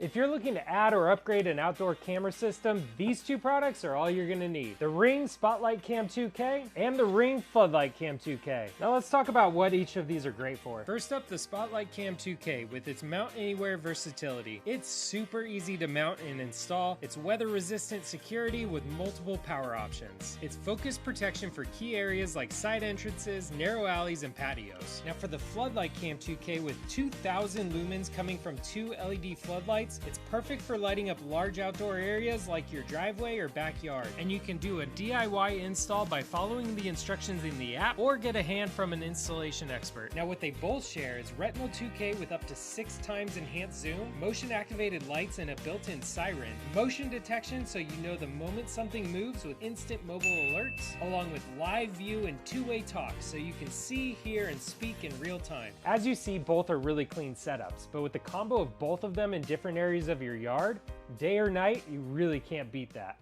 If you're looking to add or upgrade an outdoor camera system, these two products are all you're gonna need. The Ring Spotlight Cam 2K and the Ring Floodlight Cam 2K. Now let's talk about what each of these are great for. First up, the Spotlight Cam 2K with its mount anywhere versatility. It's super easy to mount and install. It's weather resistant security with multiple power options. It's focus protection for key areas like side entrances, narrow alleys, and patios. Now for the Floodlight Cam 2K with 2,000 lumens coming from 2 LED floodlights, it's perfect for lighting up large outdoor areas like your driveway or backyard. And you can do a DIY install by following the instructions in the app or get a hand from an installation expert. Now what they both share is Retinal 2K with up to 6 times enhanced zoom, motion activated lights and a built-in siren, motion detection so you know the moment something moves with instant mobile alerts, along with live view and two-way talk so you can see, hear, and speak in real time. As you see, both are really clean setups, but with the combo of both of them in different areas of your yard, day or night, you really can't beat that.